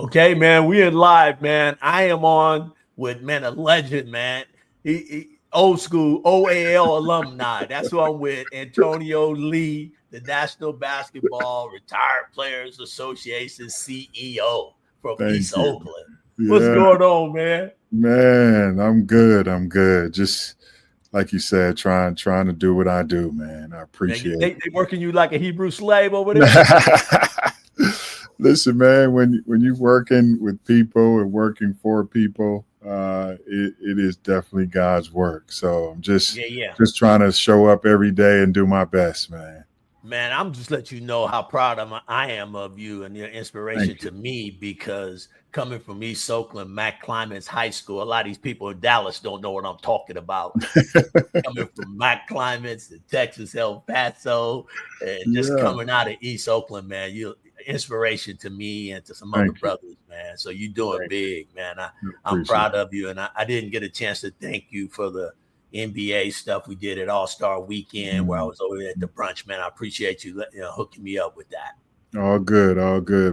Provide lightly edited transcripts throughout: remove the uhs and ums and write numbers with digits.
Okay, man, we in live, man. I am on with man a legend, man. Old school OAL alumni. That's who I'm with. Antonio Lee, the National Basketball Retired Players Association CEO from Thank East you. Oakland. What's Yeah, going on, man? man, I'm good. I'm good. Just like you said, trying to do what I do, man. I Man, appreciate they working you like a Hebrew slave over there. it. Listen, man, when you're working with people and working for people, it is definitely God's work. So I'm just Yeah, yeah. just trying to show up every day and do my best, man. Man, I'm just let you know how proud I am of you and your inspiration Thank to you. me because coming from East Oakland, Mac Climans High School, a lot of these people in Dallas don't know what I'm talking about. Coming from Mac Climans to Texas, El Paso, and just Yeah, coming out of East Oakland, man, you inspiration to me and to some other thank you. brothers, man. So you doing Thank big, man. you. I'm Appreciate proud of you, and I didn't get a chance to thank you for the NBA stuff we did at All-Star it. Weekend where I was over at the brunch, man. I appreciate you, hooking me up with that. All good,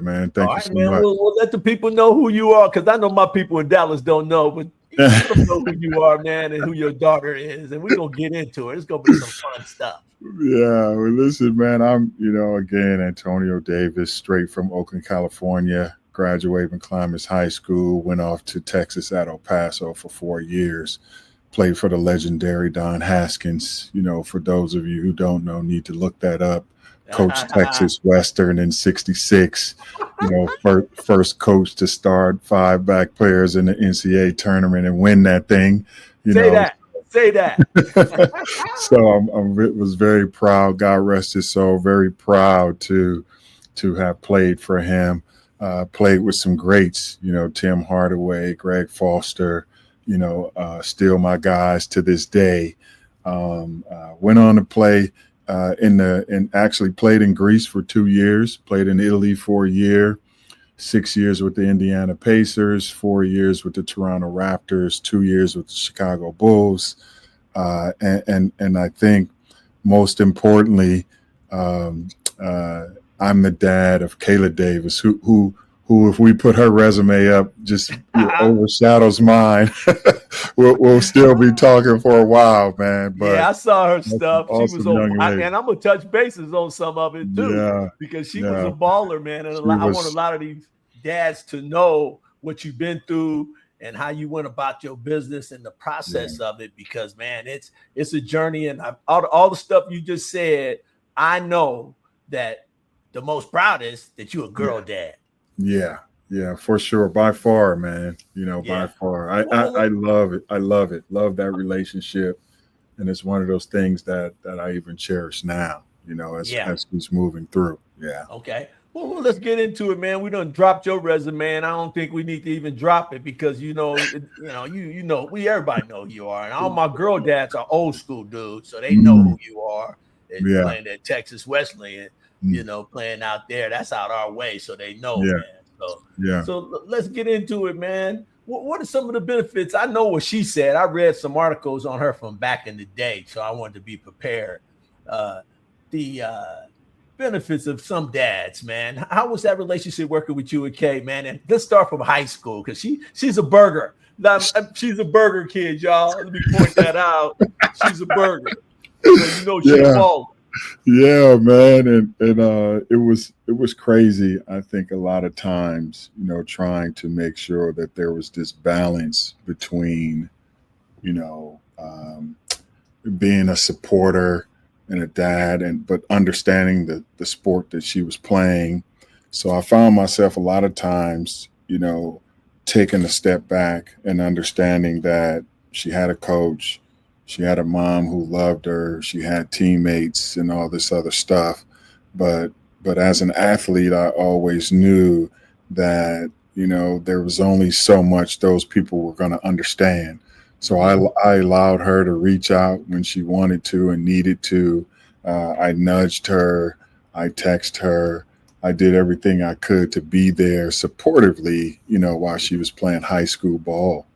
man. All Thank you right, so man. much. We'll let the people know who you are because I know my people in Dallas don't know, but let them know who you are, man, and who your daughter is, and we're gonna get into it. It's gonna be some fun stuff. Yeah, well, listen, man. Again, Antonio Davis, straight from Oakland, California. Graduated from Climbers High School. Went off to Texas at El Paso for 4 years. Played for the legendary Don Haskins. For those of you who don't know, need to look that up. Coached Texas Western in '66. First coach to start 5 back players in the NCAA tournament and win that thing. You Say know, that. Say that. so was very proud. God rest his soul. Very proud to have played for him. Played with some greats. Tim Hardaway, Greg Foster. Still my guys to this day. Went on to play and actually played in Greece for 2 years. Played in Italy for a year. 6 years with the Indiana Pacers, 4 years with the Toronto Raptors, 2 years with the Chicago Bulls. And I think most importantly, um, I'm the dad of Kayla Davis, who if we put her resume up, just overshadows mine. we'll still be talking for a while, man. But Yeah, I saw her that's an stuff. She was awesome on, young lady. and I'm gonna touch bases on some of it too, Yeah, because she was a yeah. baller, man. And She I want a was, lot of these dads to know what you've been through and how you went about your business and the yeah, process of it. Because man, it's a journey, and all the stuff you just said, I know that the most proudest that you a girl yeah. dad. Yeah, yeah, for sure. By far, man. By Yeah. far. I Well, love it. I love it. Love that relationship. And it's one of those things that I even cherish now, yeah. as he's moving through. Yeah. Okay. Well, let's get into it, man. We done dropped your resume, and I don't think we need to even drop it because we everybody know who you are, and all my girl dads are old school dudes, so they know Mm, who you are. And yeah. playing at Texas Wesleyan, Mm, playing out there, that's out our way, so they know, yeah. man. So, Yeah. let's get into it, man. What are some of the benefits? I know what she said. I read some articles on her from back in the day, so I wanted to be prepared. Uh, the benefits of some dads, man. How was that relationship working with you and Kay, man? And let's start from high school because she's a burger. She's a burger kid, y'all. Let me point that out. She's a burger, so she a Yeah. baller. Yeah, man. And it was crazy. I think a lot of times, trying to make sure that there was this balance between, you know, um, being a supporter and a dad, and but understanding the sport that she was playing. So I found myself a lot of times, taking a step back and understanding that she had a coach, she had a mom who loved her, she had teammates and all this other stuff. But as an athlete, I always knew that there was only so much those people were going to understand. So Mm-hmm. I allowed her to reach out when she wanted to and needed to. I nudged her. I texted her. I did everything I could to be there supportively, while she was playing high school ball.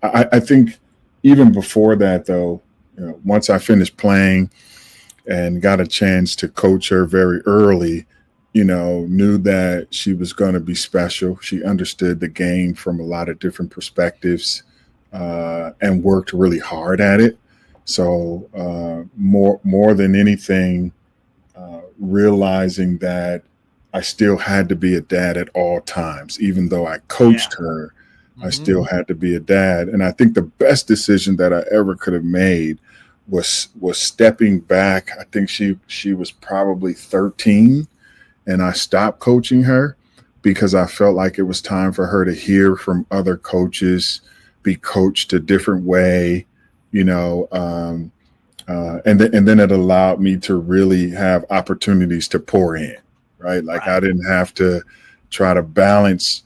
I think even before that, though, once I finished playing and got a chance to coach her very early, knew that she was going to be special. She understood the game from a lot of different perspectives, and worked really hard at it. So more than anything, realizing that I still had to be a dad at all times, even though I Yeah. coached her. I Hmm. still had to be a dad, and I think the best decision that I ever could have made was stepping back. I think she was probably 13, and I stopped coaching her because I felt like it was time for her to hear from other coaches, be coached a different way, you know. And then it allowed me to really have opportunities to pour in, right? Like I Right. didn't have to try to balance,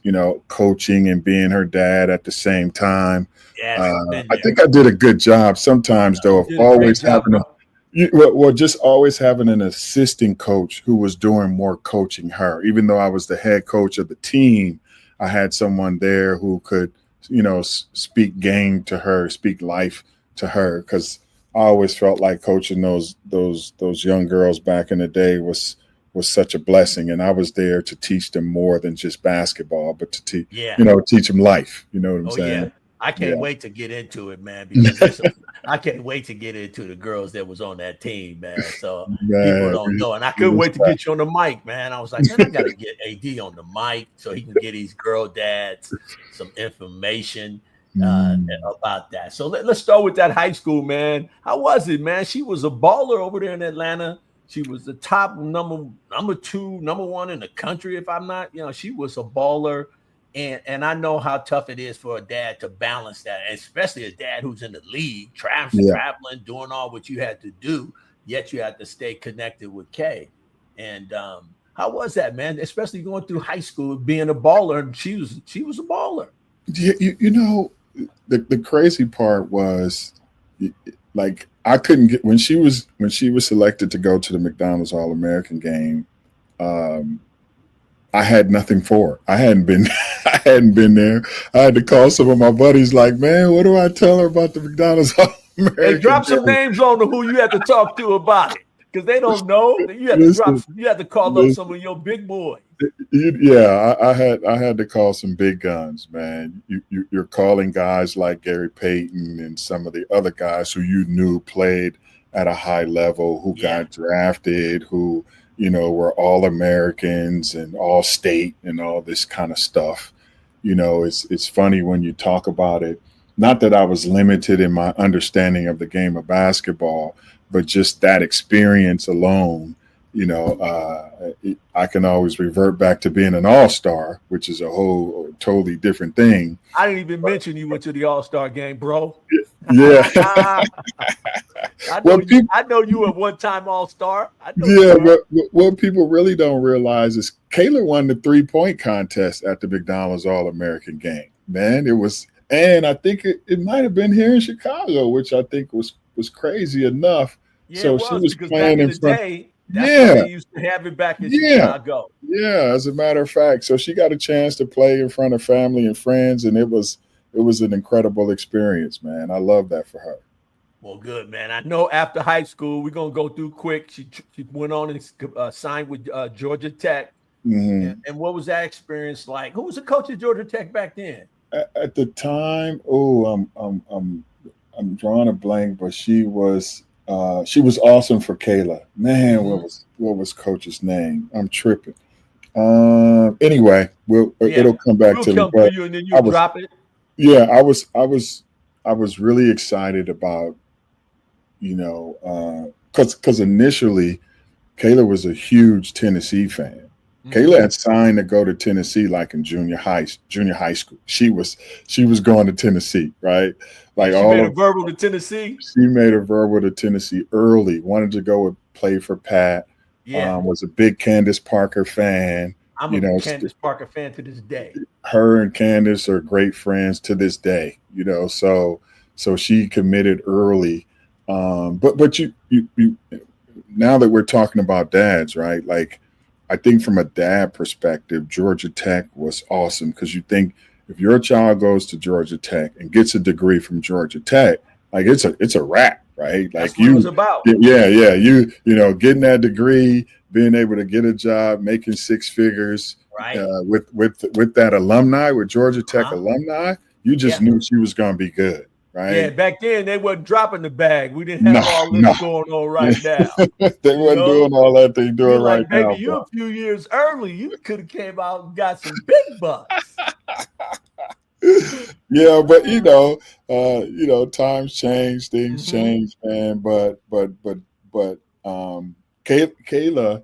coaching and being her dad at the same time. Yes. Been I there. think I did a good job sometimes, though, You of did a great always job, having bro. just always having an assistant coach who was doing more coaching her. Even though I was the head coach of the team, I had someone there who could, speak game to her, speak life to her, because I always felt like coaching those young girls back in the day was such a blessing, and I was there to teach them more than just basketball, but to teach Yeah. teach them life. You know what I'm Oh yeah. saying? I Yeah, can't wait to get into it, man, because there's some I can't wait to get into the girls that was on that team, man. So people man. don't know. And I It couldn't was wait to get you on the mic, man. I was like, man, I gotta get AD on the mic so he can get these girl dads some information mm, about that. So let's start with that high school, man. How was it, man? She was a baller over there in Atlanta. She was the top number two, number one in the country, if I'm not, she was a baller. And I know how tough it is for a dad to balance that, especially a dad who's in the league, yeah. traveling, doing all what you had to do, yet you had to stay connected with Kay. And how was that, man? Especially going through high school, being a baller, and she was a baller. The crazy part was, like, I couldn't get when she was selected to go to the McDonald's All American game. Um, I had nothing for her. I hadn't been I hadn't been there. I had to call some of my buddies, like, man, what do I tell her about the McDonald's All Hey, American drop some game? names on who you had to talk to about it, because they don't know. You had to Listen, you had to call up some listen. of your big boys. Yeah, I had to call some big guns, man. You're calling guys like Gary Payton and some of the other guys who you knew played at a high level, who Yeah, got drafted, who were all Americans and all state and all this kind of stuff. It's funny when you talk about it. Not that I was limited in my understanding of the game of basketball, but just that experience alone. I can always revert back to being an all-star, which is a whole totally different thing. I didn't even mention you went to the All-Star game, bro. Yeah. I know what you. people I know you a one-time All-Star. I know you Yeah, were. what people really don't realize is Kayla won the 3-point contest at the McDonald's All American game. Man, it was, and I think it might have been here in Chicago, which I think was crazy enough. Yeah, it So she was, was because back playing in in the front. day, that's when Yeah, they used to have it back in yeah, Chicago. yeah. As a matter of fact, so she got a chance to play in front of family and friends, and it was an incredible experience, man. I love that for her. Well, good, man. I know after high school, we're gonna go through quick. She went on and signed with Georgia Tech. And, Hmm. and what was that experience like? Who was the coach at Georgia Tech back then? At the time, oh, I'm drawing a blank, but she was awesome for Kayla. Man, what Hmm. was coach's name? I'm tripping. Anyway, Yeah, it'll come back we'll to me. come through But you and then I you'll was drop it. yeah, I was really excited about, because initially Kayla was a huge Tennessee fan. Kayla Hmm. had signed to go to Tennessee like in junior high school. She was going to Tennessee, right? Yeah, Like she all made a of verbal to Tennessee. she made a verbal to Tennessee early. Wanted to go and play for Pat. Yeah, Was a big Candace Parker fan. I'm You a know, Candace Parker fan to this day. her and Candace are great friends to this day. So she committed early. But you now that we're talking about dads, right? Like, I think from a dad perspective, Georgia Tech was awesome, because you think if your child goes to Georgia Tech and gets a degree from Georgia Tech, like it's a wrap, right? That's Like what it was about. yeah, yeah, getting that degree, being able to get a job, making six figures Right. with that alumni, with Georgia Tech Uh-huh. alumni, you just Yeah. knew she was going to be good, Yeah. right? Back then, they wasn't dropping the bag. We didn't No, have all this no, going on they right now. You wasn't know, doing all that they you're doing right like, baby, now, you bro. a few years early. You could have came out and got some big bucks. Yeah, but times change, things Mm-hmm. change, man. But Kayla,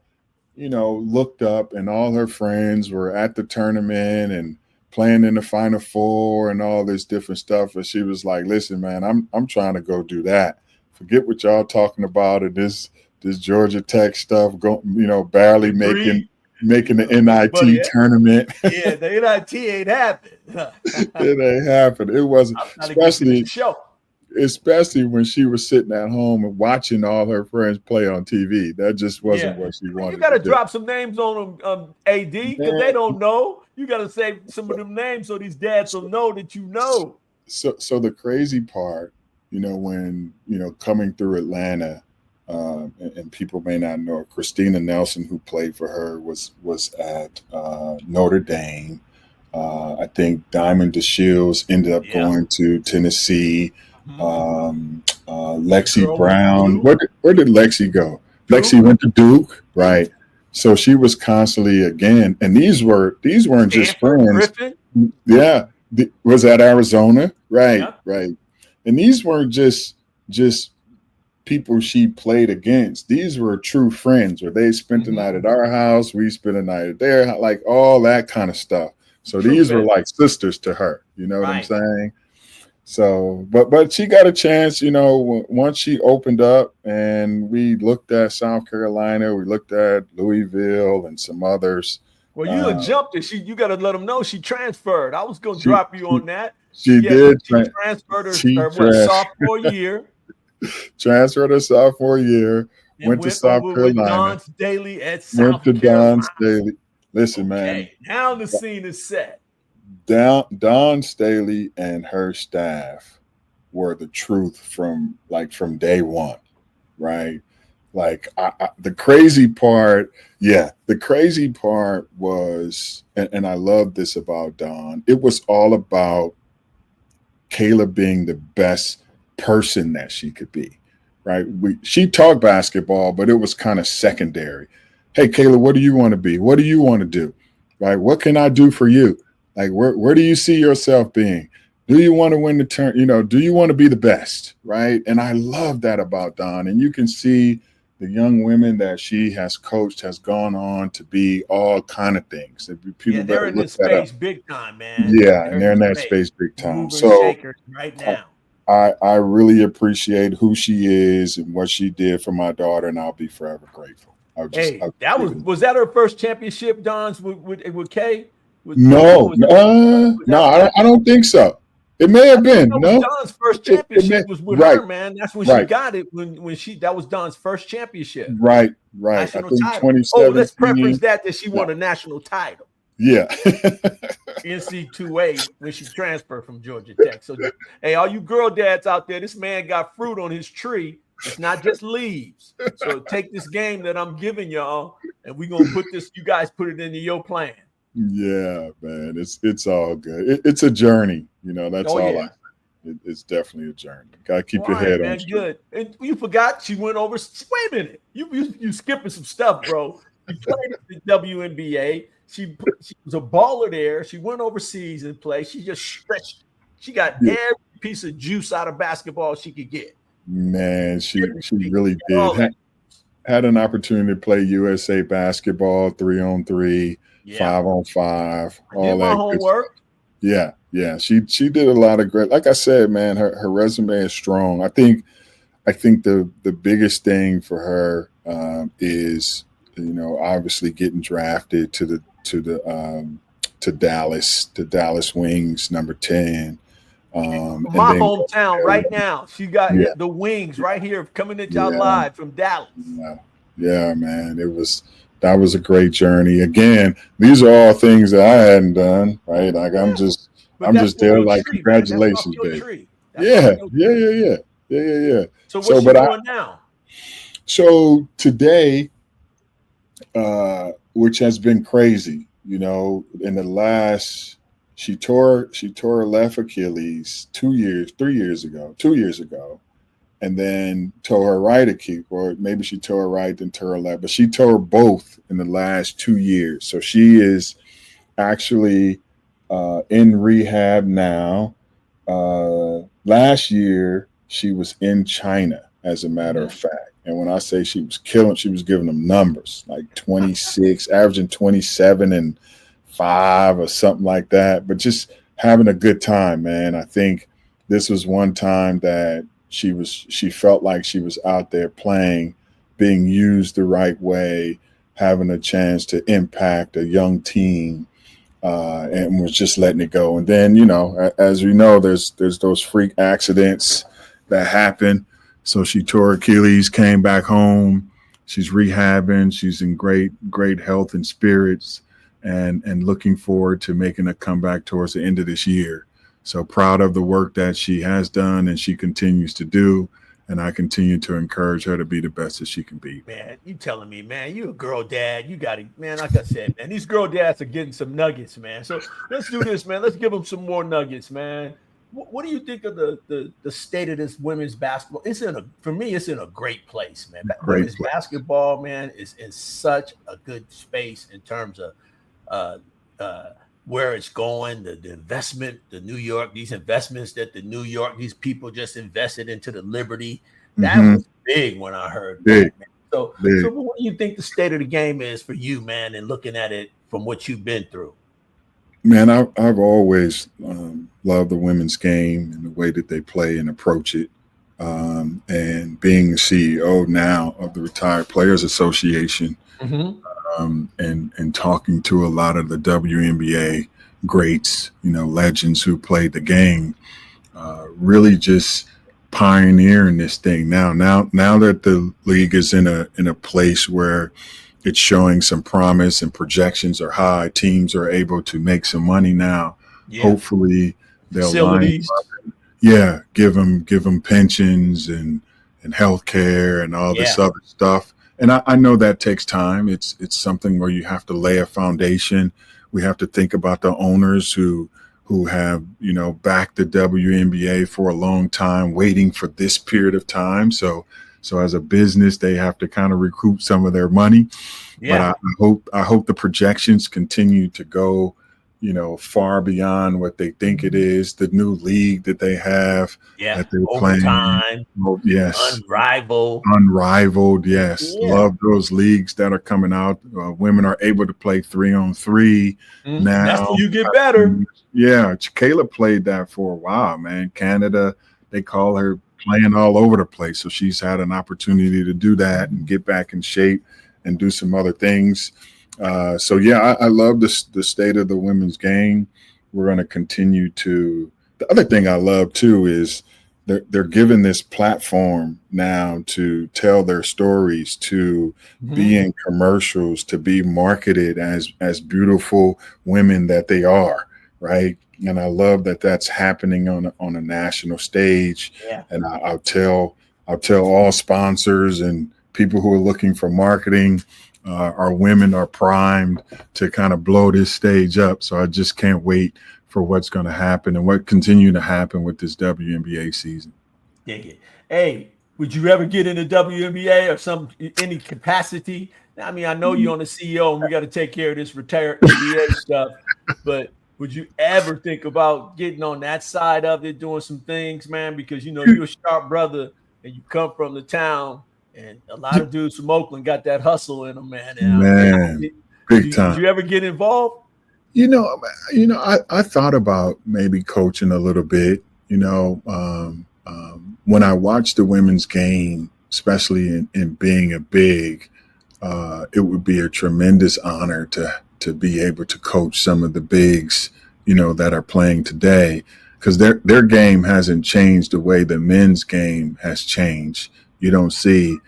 looked up and all her friends were at the tournament and playing in the Final Four and all this different stuff. And she was like, "Listen, man, I'm trying to go do that. Forget what y'all talking about and this Georgia Tech stuff. Go, barely making Agreed. making the Buddy, NIT tournament. yeah, the NIT ain't happened. It ain't happened. It wasn't, I'm trying to get to the show. especially when she was sitting at home and watching all her friends play on TV. That just wasn't Yeah. what she You wanted got to to do. drop some names on them, AD, because they Man, don't know. You got to say some of them names so these dads will know that you know. so the crazy part, when coming through Atlanta, and people may not know, Christina Nelson, who played for her, was at Notre Dame. I think Diamond DeShields ended up Yeah. going to Tennessee. Mhm. Your Lexi girl went to Brown, Duke. where did Lexi go? Lexi Duke. went to Duke, right? So she was constantly, again, and these weren't just Stanford, friends. Griffin. Yeah, was at Arizona, right, Yeah. right. And these weren't just people she played against. These were true friends where they spent the night Mhm. at our house, we spent a night at their, like all that kind of stuff. So True these were family. like sisters to her. You know what I'm Right. saying? So, but she got a chance, once she opened up, and we looked at South Carolina, we looked at Louisville and some others. Well, you had Uh, jumped it. You got to let them know she transferred. I was going to she drop you she on that. she Yes, did. she transferred She her what trans, sophomore year transferred her sophomore year, and went to went South over with Carolina, Don Staley at went to South Don Carolina. Staley. Listen, man, Okay, now the scene is set. Don Staley and her staff were the truth from day one, right? Like the crazy part, yeah, the crazy part was, and I love this about Don. It was all about Kayla being the best person that she could be, right? She talked basketball, but it was kind of secondary. Hey, Kayla, what do you want to be? What do you want to do? Right? What can I do for you? Like, where do you see yourself being? Do you want to win the turn? Do you want to be the best? Right? And I love that about Dawn. And you can see the young women that she has coached has gone on to be all kind of things. Yeah, People they're better in look this that up. space big time, man. Yeah, They're and in they're in this that space, space big time. movers, So shakers right now. I really appreciate who she is and what she did for my daughter, and I'll be forever grateful. Hey, I'll that leave it. was that her first championship, Don's with Kay? No, Was no, that what? I don't think so. It may I have think been. that was No, Don's first it may. championship was with Right, her, man. That's when she right, got it. When she that was Don's first championship, right. I national think title. Oh, let's preference 2017. that she Yeah, won a national title. yeah. NC2A when she transferred from Georgia Tech. So, hey, all you girl dads out there, this man got fruit on his tree. It's not just leaves. So take this game that I'm giving y'all, and we're gonna put this. You guys put it into your plan. Yeah, man. It's all good. It's a journey. That's Oh all yeah. I. It's definitely a journey. Gotta keep All your right, head on man. straight. Good. And you forgot she went over. Wait a minute. You skipping some stuff, bro. She played at the WNBA. She was a baller there. She went overseas and played. She just stretched. She got Yeah. every piece of juice out of basketball she could get. Man, she She really got did. all that. Had an opportunity to play USA basketball, 3-on-3, Yeah. 5-on-5, I did all my that good stuff. homework. Yeah, yeah. She did a lot of great. Like I said, man, her resume is strong. I think the biggest thing for her is obviously getting drafted to Dallas Wings number 10, and My then hometown right now. She got yeah, the wings right here coming at y'all yeah. live from Dallas. Yeah, yeah, man. That was a great journey. Again, these are all things that I hadn't done, right? Like Yeah. But I'm that's just on there your like tree, man. That's off congratulations, your babe. tree. That's off Yeah, your yeah, tree. yeah, yeah. Yeah, yeah, yeah. So what's So she but I doing now? so today which has been crazy. You know, in the last, she tore her left Achilles 2 years, 3 years ago, 2 years ago, and then tore her right Achilles, or maybe she tore her right, then tore her left, but she tore both in the last 2 years. So she is actually in rehab now. Last year, she was in China, as a matter of Mhm. fact. And when I say she was killing, she was giving them numbers like 26, averaging 27 and 5 or something like that. But just having a good time, man. I think this was one time that she felt like she was out there playing, being used the right way, having a chance to impact a young team, and was just letting it go. And then, as we know, there's those freak accidents that happen. So she tore Achilles, came back home. She's rehabbing. She's in great health and spirits, and looking forward to making a comeback towards the end of this year. So proud of the work that she has done and she continues to do. And I continue to encourage her to be the best that she can be. Man, you telling me, man, you a girl dad. You got to, man, like I said, man, these girl dads are getting some nuggets, man. So let's do this, man. Let's give them some more nuggets, man. What do you think of the state of this women's basketball? For me, it's in a great place, man. Great Women's play. basketball, man, is in such a good space in terms of uh, uh, where it's going, the investment, these investments that the New York, these people just invested into the Liberty. That Mm-hmm. was big when I heard Big, that, man. So big. what do you think the state of the game is for you, man, and looking at it from what you've been through? Man, I've always loved the women's game and the way that they play and approach it. And being the CEO now of the Retired Players Association, Mm-hmm. and talking to a lot of the WNBA greats, legends who played the game, really just pioneering this thing now that the league is in a place where it's showing some promise and projections are high, teams are able to make some money now. Yeah. Hopefully they'll line Facilities. up, yeah, give them pensions and health care and all this Yeah. other stuff. And I know that takes time. It's something where you have to lay a foundation. We have to think about the owners who have backed the WNBA for a long time, waiting for this period of time. So as a business, they have to kind of recoup some of their money. But I Yeah. hope the projections continue to go, far beyond what they think it is. The new league that they have, Yeah. that they're playing. Overtime, Oh, yes, unrivaled. unrivaled. Yes, Yeah. love those leagues that are coming out. Women are able to play 3-on-3 That's now. when you get better. Yeah, Kayla played that for a while, man. Canada, they call her playing all over the place. So she's had an opportunity to do that and get back in shape and do some other things. So yeah, I love the state of the women's game. We're going to continue to. The other thing I love too is they're given this platform now to tell their stories, to be Mhm. in commercials, to be marketed as beautiful women that they are, right? And I love that that's happening on a national stage. Yeah. And I'll tell all sponsors and people who are looking for marketing, our women are primed to kind of blow this stage up. So I just can't wait for what's going to happen and what continue to happen with this WNBA season. Dig it. Hey, would you ever get into WNBA or any capacity? I mean, I know you're on the CEO and we got to take care of this retired NBA stuff, but would you ever think about getting on that side of it, doing some things, man? Because you're a sharp brother and you come from the town, and a lot of dudes from Oakland got that hustle in them, man. And Man, would big you would time. you ever get involved? You know, I thought about maybe coaching a little bit. When I watched the women's game, especially in being a big, it would be a tremendous honor to be able to coach some of the bigs, that are playing today, because their game hasn't changed the way the men's game has changed. You don't see,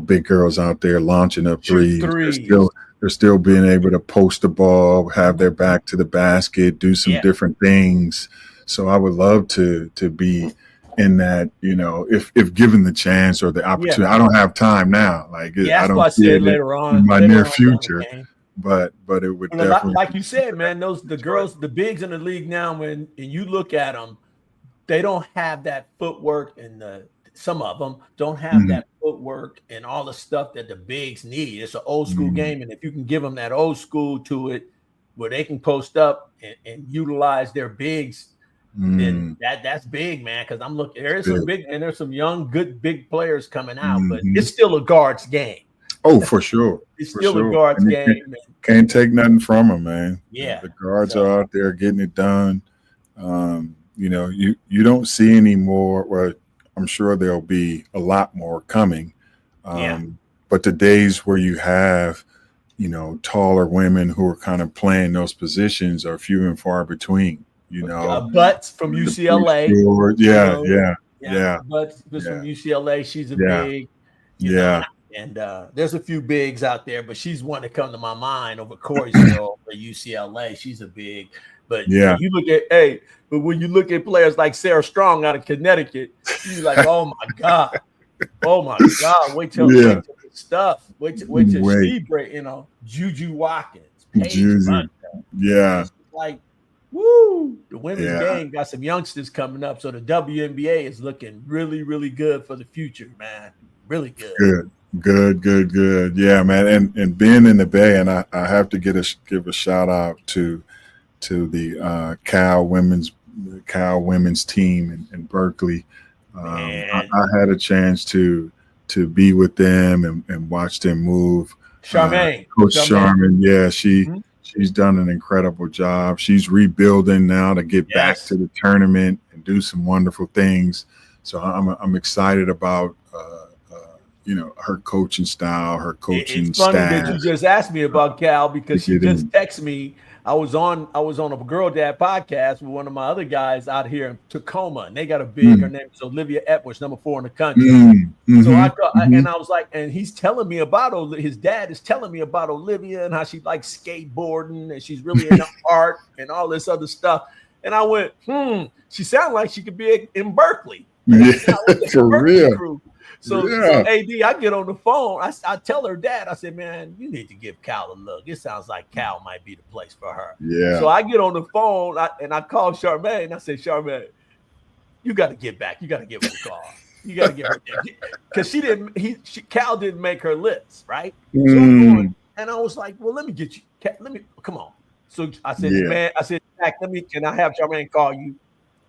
big girls out there launching up Shooting threes. They're threes. still they're still being able to post the ball, have their back to the basket, do some Yeah. different things. So I would love to be in that, if given the chance or the Yeah. opportunity. I don't have time now. Like Yeah, I that's don't what I see said it in my later near on down the future, game. but it would And definitely like be you something said, that man, the I enjoy. girls, the bigs in the league now, when and you look at them, they don't have that footwork, and some of them don't have Mhm, that footwork and all the stuff that the bigs need. It's an old school mhm, game, and if you can give them that old school to it, where they can post up and utilize their bigs, then mm, that's big, man. Because I'm looking, there it's is some big. big, and there's some young, good big players coming out, but Mhm. it's still a guards game. Oh, for sure, It's for still a sure. guards And you game, can't take nothing from them, man. yeah. The guards So are out there getting it done. You don't see any more. Well, I'm sure there'll be a lot more coming. yeah, But the days where you have, taller women who are kind of playing those positions are few and far between. Butts from The big UCLA. short, You yeah, know, yeah, yeah, yeah, but was from yeah, UCLA. She's a yeah, big, yeah, there's a few bigs out there, but she's one that come to my mind over Corey's girl at UCLA. She's a big, but yeah, but when you look at players like Sarah Strong out of Connecticut, you like, oh my God, yeah. wait till the stuff, wait till Wait, she break, Juju Watkins, Paige Juju, Bunt. yeah, It's like, woo, the women's yeah. game got some youngsters coming up. So the WNBA is looking really, really good for the future, man. Really good. Good, good, good, good. Yeah, man. And being in the Bay, and I have to give a shout out to the Cal women's team in Berkeley. Man. I had a chance to be with them and watch them move. Charmaine. Coach Charmaine. Sharman, yeah, Mhm. she's done an incredible job. She's rebuilding now to get back to Yes. the tournament and do some wonderful things. So I'm excited about her coaching style, her It's coaching funny that staff you just asked me uh, about Cal to because she get just in. texted me. I was on a Girl Dad podcast with one of my other guys out here in Tacoma, and they got a big. Her Mm, name is Olivia Epworth, number 4 in the country. mm, So hmm hmm and I was like, and he's telling me about his dad is telling me about Olivia and how she likes skateboarding and she's really into art and all this other stuff. And I went, she sounds like she could be in Berkeley. Yeah, She got with the for Berkeley real. crew. So Yeah, AD, I get on the phone. I tell her dad, I said, man, you need to give Cal a look. It sounds like Cal might be the place for her. So yeah, I get on the phone and I call Charmaine. I said, Charmaine, you got to get back. You got to give her a call. You got to give her because Cal didn't make her list, right? So I'm going, mm, and I was like, well, let me get you. Let me come on. So I said, yeah. man, I said, Jack, can I have Charmaine call you?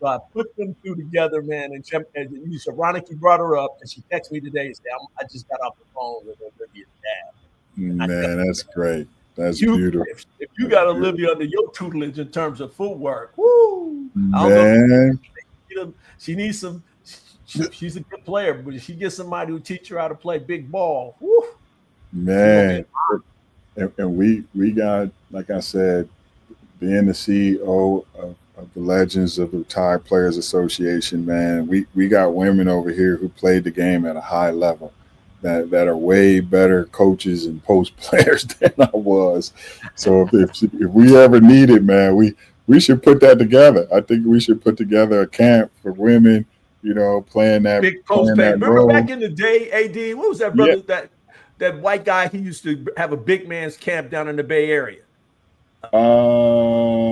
So I put them two together, man. And you Veronica brought her up, and she texted me today and said, I just got off the phone with Olivia's dad. And I tell Man, that's great. That's you, beautiful. if you That's got beautiful. Olivia under your tutelage in terms of footwork, woo! I don't know if Man, she needs some. She's a good player, but if she gets somebody who teach her how to play big ball, whoo, she gonna be. man. And we got, like I said, being the CEO of the Legends of the Retired Players Association, man, we got women over here who played the game at a high level that are way better coaches and post players than I was. So if we ever need it, man, we should put that together. I think we should put together a camp for women, playing that Big post playing play. that Remember back role. in the day, AD, what was that Yeah. brother that white guy? He used to have a big man's camp down in the Bay Area.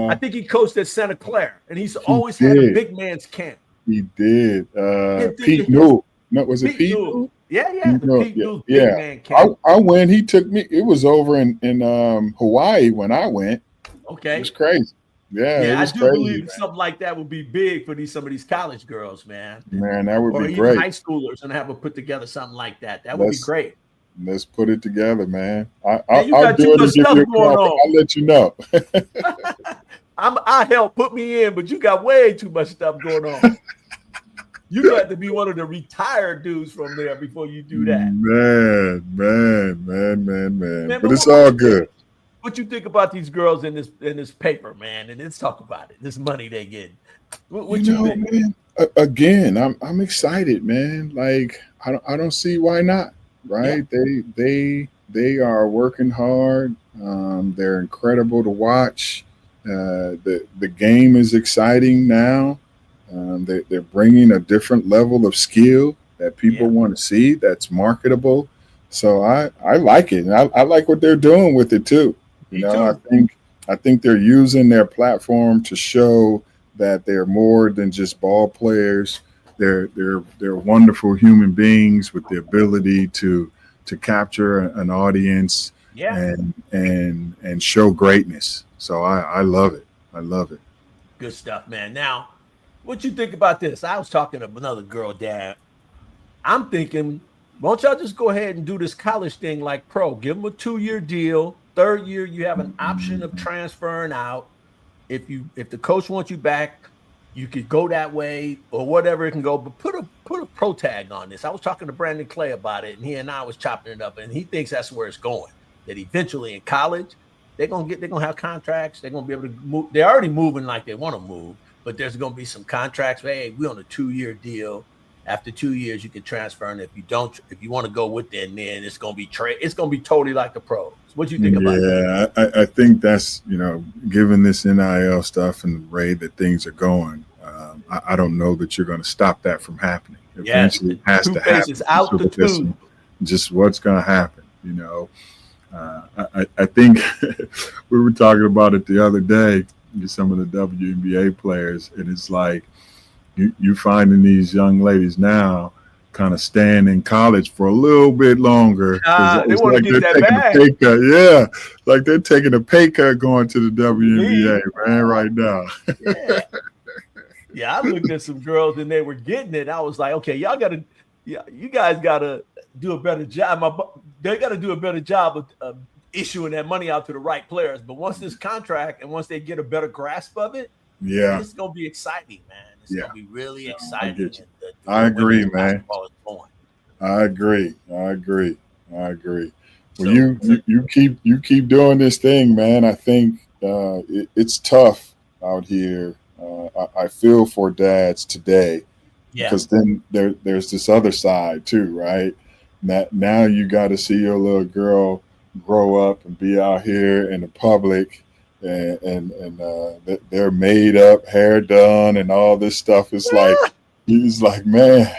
I Uh think he coached at Santa Clara, and he's he always had a did. big man's camp. He did. Can't think of Pete his Newell. No, was it Pete Pete Newell. Newell? Yeah, Pete the Newell. Pete Yeah, Newell's big yeah. man camp. I went. He took me. It was over in Hawaii when I went. It was Okay. crazy. Yeah, it Yeah, I was do crazy, believe something like that would be big for some of these college girls, man, man. That would or be even great. high schoolers, and have them put together something like that. That would be Let's great. let's put it together, man. Man, you I'll got do too it much and give you stuff a going call. on. I'll let you know. I help put me in, but you got way too much stuff going on. You got to be one of the retired dudes from there before you do that, Man. man. But But it's what all you think? good. What you think about these girls in this paper, man? And let's talk about it. This money they get. What you think? Man. Again, I'm excited, man. Like I don't see why not. Yeah, Right? They are working hard. They're incredible to watch. The game is exciting now. They're bringing a different level of skill that people Yeah, want to see. That's marketable. So I like it, and I like what they're doing with it too. You me know, too. I think they're using their platform to show that they're more than just ball players. They're wonderful human beings with the ability to capture an audience Yeah, and show greatness. So I love it. I love it. good stuff, man. Now, what you think about this? I was talking to another girl, Dad. I'm thinking, won't y'all just go ahead and do this college thing like pro? Give them a 2-year deal. Third year, you have an option of transferring out. If the coach wants you back, you could go that way or whatever it can go. But put a pro tag on this. I was talking to Brandon Clay about it, and he and I was chopping it up, and he thinks that's where it's going. That eventually in college, they're gonna have contracts. They're gonna be able to move. They're already moving like they want to move, but there's gonna be some contracts. Hey, we're on a 2-year deal. After 2 years, you can transfer, and if you want to go with it, then it's gonna be trade. It's gonna be totally like the pros. What do you think about that? Yeah, I think that's, given this NIL stuff and the way that things are going, I don't know that you're going to stop that from happening. Yes, Eventually, the it has two to faces happen. out So the that's tube. just what's going to happen. I think we were talking about it the other day with some of the WNBA players, and it's like you finding these young ladies now kind of staying in college for a little bit longer because They it's want to like get they're that taking a bag. pay cut. Yeah, like they're taking a pay cut going to the In the league. WNBA, man, right now. Yeah. Yeah, I looked at some girls and they were getting it. I was like, okay, y'all gotta, yeah, you guys gotta do a better job. They gotta do a better job of issuing that money out to the right players. But once this contract and once they get a better grasp of it, Yeah, it's gonna be exciting, man. It's yeah, gonna be really I exciting, get you. and I where agree, women's man. basketball is going. I agree. I agree. I agree. Well, So, you keep doing this thing, man. I think it's tough out here. I feel for dads today yeah, because then there's this other side too, right? Now you got to see your little girl grow up and be out here in the public, and they're made up, hair done, and all this stuff. It's like he's like, man.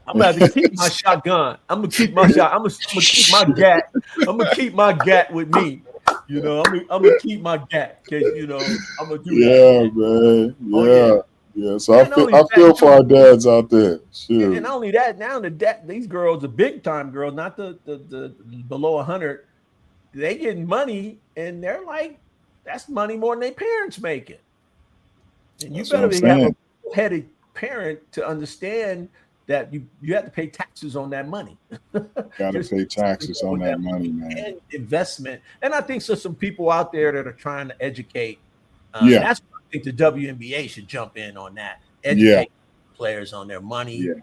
I'm gonna have to keep my shotgun. I'm gonna keep my shot. I'm gonna keep my gat. I'm gonna keep my gat with me. I'm gonna keep my gat because I'm gonna do that, Yeah, man. man. Oh yeah. Yeah. Yeah. So I And not feel only I that feel for too. our dads out there. Yeah, and Shoot. not only that, now these girls, the big time girls, not the below 100, they getting money, and they're like, that's money more than their parents making. And you That's what better I'm have a saying. headed parent to understand that you have to pay taxes on that money. Gotta There's pay taxes on with that that money, money man. and investment. And I think so some people out there that are trying to educate, and Yeah. that's what I think the WNBA should jump in on that, Yeah. educate players on their money, Yeah.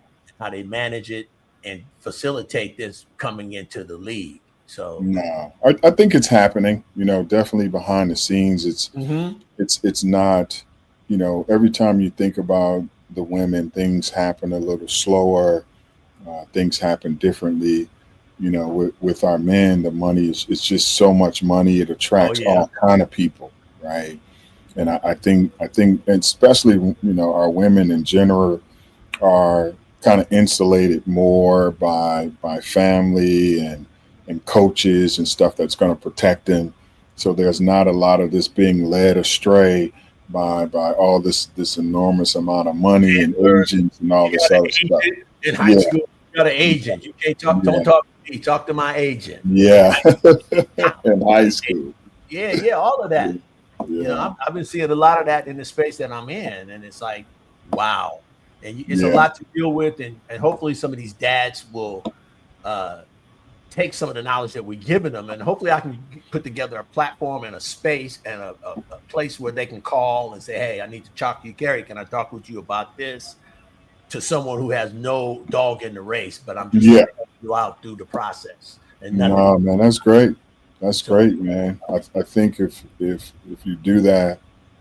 how they manage it, and facilitate this coming into the league. So, No. I think it's happening, definitely behind the scenes. It's mhm. it's it's not, every time you think about the women, things happen a little slower, things happen differently. With our men, the money is it's just so much money. It Oh attracts yeah, all kind of people, right? And I think, and especially our women in general are kind of insulated more by family and coaches and stuff that's going to protect them. So there's not a lot of this being led astray by all this enormous amount of money and agents and all you this got an other stuff. agent in high Yeah, school. You got an agent. You can't talk. Don't yeah, talk to me. Talk to my agent. In yeah. high In high school. school, Yeah, yeah, all of yeah, that. yeah, I've been seeing a lot of that in the space that I'm in, and it's like, wow, and it's a yeah, lot to deal with, and hopefully some of these dads will uh, take some of the knowledge that we're giving them, and hopefully I can put together a platform and a space and a place where they can call and say, hey, I need to talk to you, Gary. Can I talk with you about this? To someone who has no dog in the race, but I'm just here yeah. to help you out through the process and nothing. No, man, that's great. That's So great, man. I think if you do that,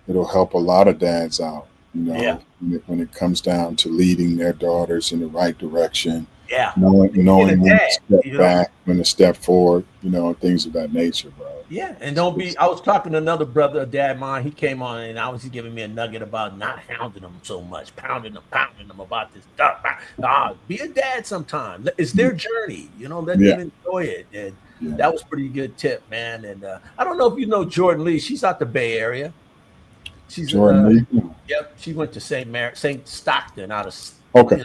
it'll help a lot of dads out. yeah, When it comes down to leading their daughters in the right direction Yeah. Being a knowing when to dad, step you know. back, when to step forward, and things of that nature, bro. Yeah, and don't be. I was talking to another brother, a dad of mine. He came on and I was giving me a nugget about not hounding them so much, pounding them about this stuff. Be a dad sometime. It's Yeah, their journey, Let yeah, them enjoy it. And yeah. that was pretty good tip, man. And I don't know if you know Jordan Lee. She's out the Bay Area. She's Jordan Lee. yep. She went to St. Stockton out of. Okay.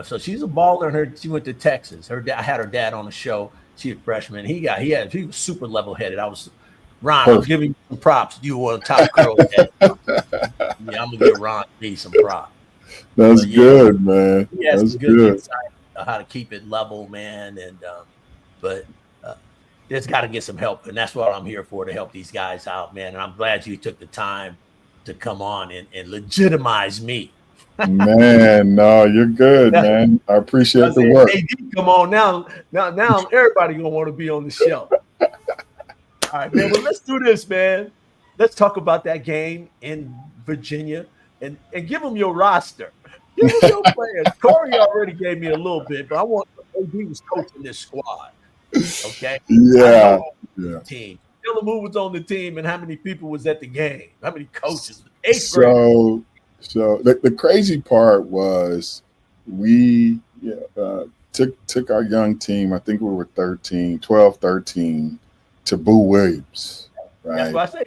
So she's a baller. And she went to Texas. I had her dad on the show. She a freshman. He was super level headed. I was Ron. I'm Perfect. giving you some props. You were a top girl dad. Yeah, I'm gonna give Ron Lee some props. That's But yeah, good, man. he has That's some good good. insight on how to keep it level, man. And but there's got to get some help, and that's what I'm here for, to help these guys out, man. And I'm glad you took the time to come on and legitimize me. Man, no, you're good, man. I I appreciate the said, work. AD, come on now. Now everybody gonna want to be on the show. All right, man. Well, let's do this, man. Let's talk about that game in Virginia and give them your roster. Give them your players. Corey already gave me a little bit, but I want AD was coaching this squad. Okay. I know Yeah, the yeah. team. Tell them who was on the team and how many people was at the game. How many coaches? Eighth grade. So, the crazy part was we took our young team. I think we were 13, 12, 13 to Boo Williams, That's right? why I say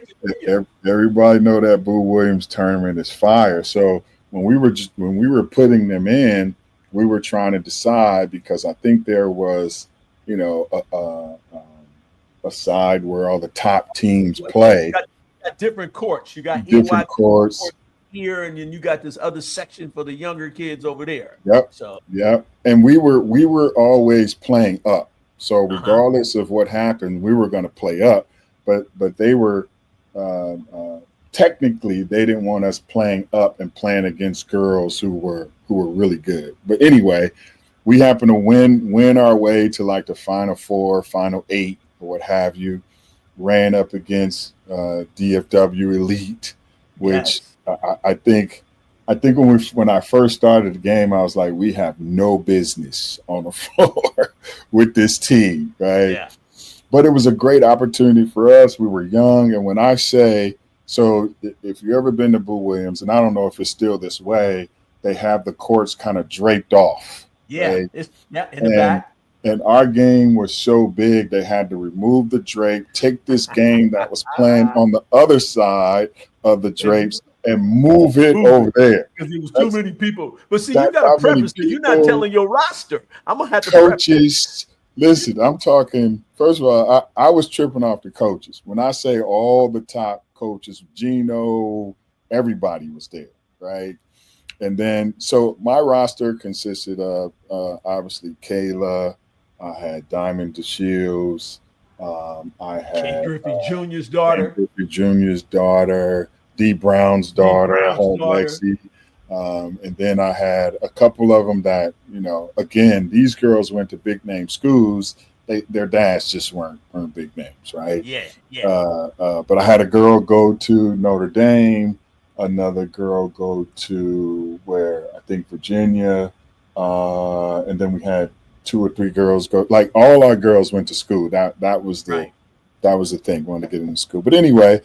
Everybody know that Boo Williams tournament is fire. So when we were putting them in, we were trying to decide, because I think there was, a side where all the top teams play, you got different courts. You got different courts. court here, and then you got this other section for the younger kids over there. Yep. So Yep. And we were always playing up. So uh-huh. regardless of what happened, we were going to play up. But they were technically, they didn't want us playing up and playing against girls who were really good. But anyway, we happened to win our way to like the Final Four, Final Eight, or what have you. Ran up against DFW Elite, which Yes. I think when I first started the game, I was like, we have no business on the floor with this team, right? Yeah. But it was a great opportunity for us. We were young, and when I say, so if you ever been to Boo Williams, and I don't know if it's still this way, they have the courts kind of draped off. Yeah. Right? It's in the back. And our game was so big, they had to remove the drape, take this game that was playing on the other side of the drapes and move it over there. Because there was too many people. But see, you That's got to how many preface this. You're not people, telling your roster. I'm going to have to coaches. Listen, I'm talking, first of all, I was tripping off the coaches. When I say all the top coaches, Gino, everybody was there, right? And then, so my roster consisted of obviously Kayla. I had Diamond DeShields. I Ken had Griffey Jr.'s Ken daughter. Griffey Jr.'s daughter, D Brown's D. daughter. I Brown's had daughter. Lexi. And then I had a couple of them that, again, these girls went to big name schools. Their dads just weren't big names, right? Yeah. Yeah. But I had a girl go to Notre Dame, another girl go to where I think Virginia, and then we had 2 or 3 girls go. Like all our girls went to school. That was Right. the thing, wanted to get into school. But anyway,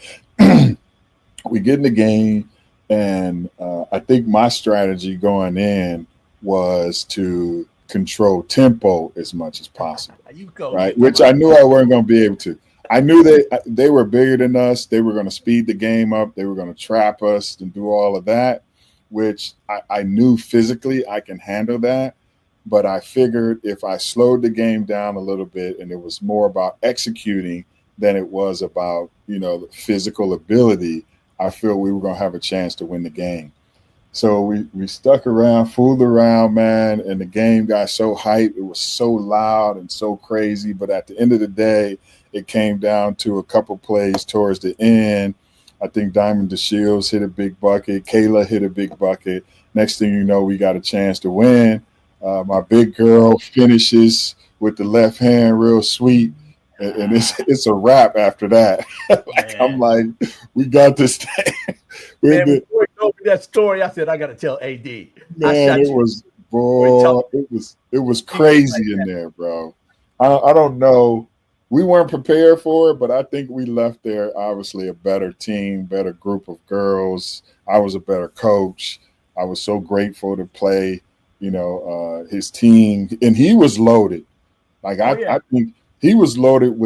we get in the game, and I think my strategy going in was to control tempo as much as possible, right? Which I knew I weren't going to be able to. I knew they were bigger than us. They were going to speed the game up. They were going to trap us and do all of that, which I knew physically I can handle that. But I figured if I slowed the game down a little bit and it was more about executing than it was about, physical ability, I feel we were going to have a chance to win the game. So we stuck around, fooled around, man, and the game got so hyped. It was so loud and so crazy. But at the end of the day, it came down to a couple plays towards the end. I think Diamond DeShields hit a big bucket. Kayla hit a big bucket. Next thing you know, we got a chance to win. My big girl finishes with the left hand real sweet. And it's a wrap after that. I'm like, we got this thing. Man, before you told me that story, I said, I got to tell AD. Man, it was We Boy, talk. it was He was like crazy in there, bro. I don't know. We weren't prepared for it, but I think we left there obviously a better team, better group of girls. I was a better coach. I was so grateful to play, his team, and he was loaded. Like oh I yeah. think he was loaded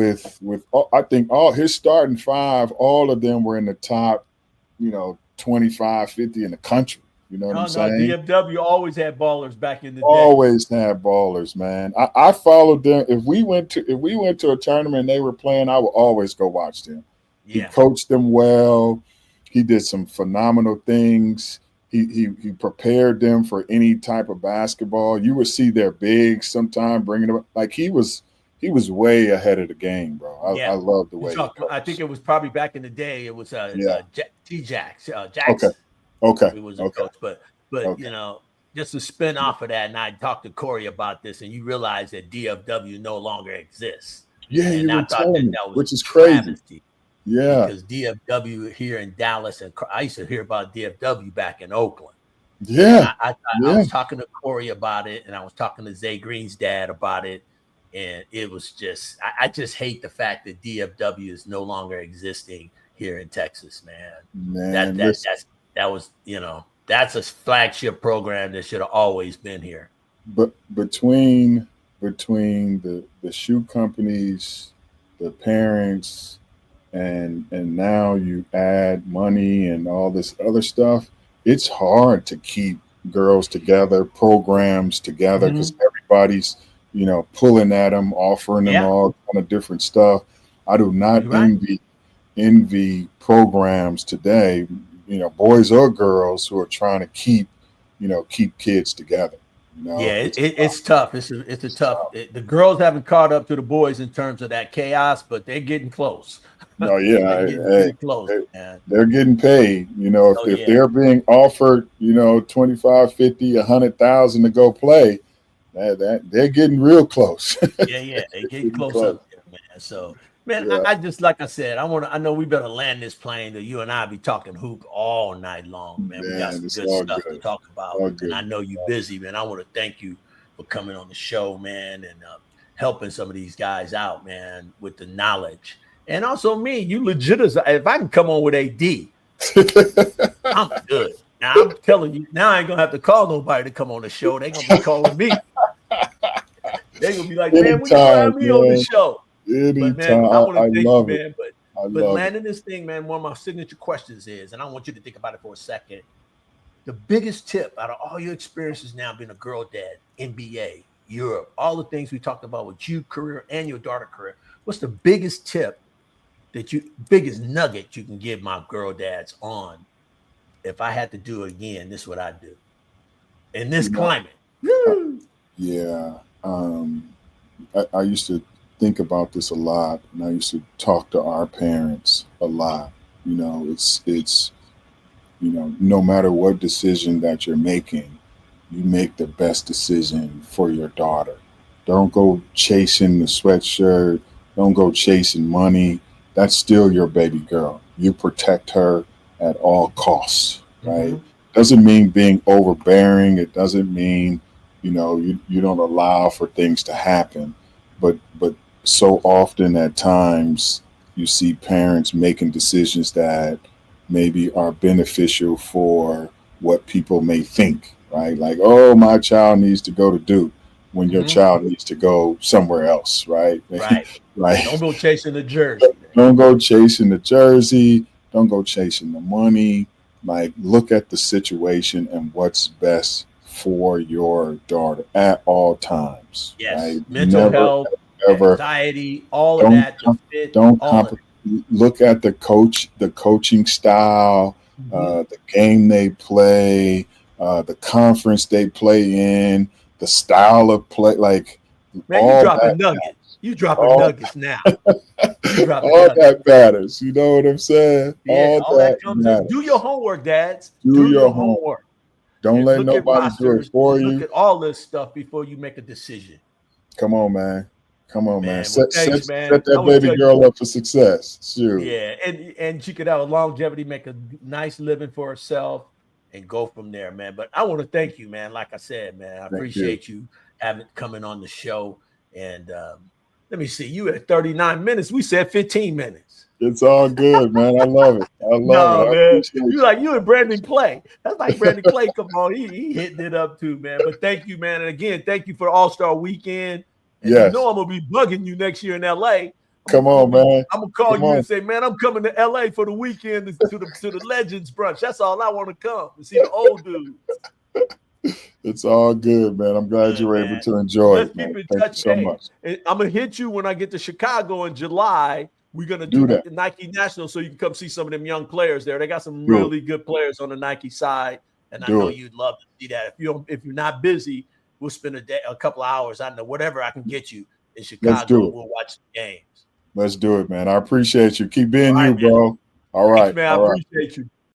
I think all his starting five, all of them were in the top, 25, 50 in the country. You know what I'm No, no, saying? DFW always had ballers back in the day. Always had ballers, man. I followed them. If we went to a tournament and they were playing, I would always go watch them. He Yeah. coached them well. He did some phenomenal things. He prepared them for any type of basketball. You would see their bigs sometime bringing them like he was way ahead of the game, bro. I Yeah. love the You way he talk, I think coached. it was probably back in the day. It was Yeah. T Jacks, Okay. Jax. Okay. He was a Okay. coach, but Okay. just to spin off of that, and I talked to Corey about this, and you realize that DFW no longer exists, Yeah, and you I were thought that telling me, that was a which is crazy. travesty Yeah. because DFW here in Dallas, and I used to hear about DFW back in Oakland. And Yeah. I Yeah. was talking to Corey about it, and I was talking to Zay Green's dad about it, and it was just I just hate the fact that DFW is no longer existing here in Texas, man. That Man, that listen, that's that was that's a flagship program that should have always been here. but between the shoe companies, the parents, and now you add money and all this other stuff, it's hard to keep girls together, programs together, because Mhm. everybody's pulling at them, offering them Yeah, all kind of different stuff. I do not you're right. envy programs today, boys or girls who are trying to keep kids together. Yeah, It's it's tough. It's a tough. The girls haven't caught up to the boys in terms of that chaos, but they're getting close. no, yeah, They're getting hey, pretty close, they- man. they're getting paid. Oh If yeah, they're being offered, 25, 50, 100,000 to go play, that they're getting real close. yeah, yeah. They getting Getting close close. up there, man. So, man, Yeah, I just like I said, I know we better land this plane. That you and I be talking hoop all night long, man. We got man, some it's good all stuff to good. talk about, All and good. I know you're busy, man. I want to thank you for coming on the show, man, and helping some of these guys out, man, with the knowledge. And also me, you legit as if I can come on with AD, I'm good. Now I'm telling you, now I ain't gonna have to call nobody to come on the show. They're gonna be calling me. They're gonna be like, man, when you gonna Anytime, have me on the man. show? But man, Anytime. I want I to thank you, love it. man. But I but love it. landing this thing, man, one of my signature questions is, and I want you to think about it for a second. The biggest tip out of all your experiences now being a girl dad, NBA, Europe, all the things we talked about with you career and your daughter career, what's the biggest tip biggest nugget you can give my girl dads on if I had to do it again, this is what I'd do in this You know, climate. uh, Woo! yeah. I used to think about this a lot, and I used to talk to our parents a lot. It's no matter what decision that you're making, you make the best decision for your daughter. Don't go chasing the sweatshirt. Don't go chasing money. That's still your baby girl. You protect her at all costs, right? Mm-hmm. Doesn't mean being overbearing. It doesn't mean, you don't allow for things to happen. But so often at times you see parents making decisions that maybe are beneficial for what people may think, right? Like, oh, my child needs to go to Duke when your Mm-hmm. child needs to go somewhere else, right? Right. Don't Right. go chasing the jersey, man. Don't go chasing the jersey. Don't go chasing the money. Like, look at the situation and what's best for your daughter at all times, right? Yes. Mental Never, health, ever anxiety, all of don't that, the fit, don't all of comp- look at the coaching style, it. Mm-hmm. the game they play, the conference they play in, the style of play, like Man, you all dropping that nuggets. You dropping all nuggets now. You dropping all nuggets. that matters. You know what I'm saying? Yeah, All all that that comes in. Do your matters. homework, dads. Do Do your your home. homework. Don't And let look at nobody do it rosters for and look you. at all this stuff before you make a decision. Come on, man. Come on, man. Man, well, Set thanks, set man. set I that want to baby tell you, girl up for success. Shoot. yeah, and she could have a longevity, make a nice living for herself. and go from there, man. But I want to thank you, man. Like I said, man, I Thank you. appreciate you having coming on the show. And let me see, you at 39 minutes. We said 15 minutes. It's all good, man. I love it. I love it. No, I man. appreciate You and Brandon Clay. That's like Brandon Clay. Come on, he hitting it up too, man. But thank you, man. And again, thank you for the All-Star weekend. And you Yes. know I'm gonna be bugging you next year in LA. Come on, man. I'm gonna call Come you on. and say, man, I'm coming to LA for the weekend to the Legends brunch. That's all I want to come to see the old dudes. It's all good, man. I'm glad Good, you were able man. to enjoy Let's it, keep man. in Thank you touch. so Hey, much. I'm gonna hit you when I get to Chicago in July. We're gonna do Do the that. Nike National, so you can come see some of them young players there. They got some Do it. really good players on the Nike side, and I Do know it. you'd love to see that. If you're not busy, we'll spend a couple of hours. I know whatever I can get you in Let's Chicago, do and it. we'll watch the games. Let's do it, man. I appreciate you. Keep being All right, you, man. bro. All Thanks, right. man. I All right. appreciate you.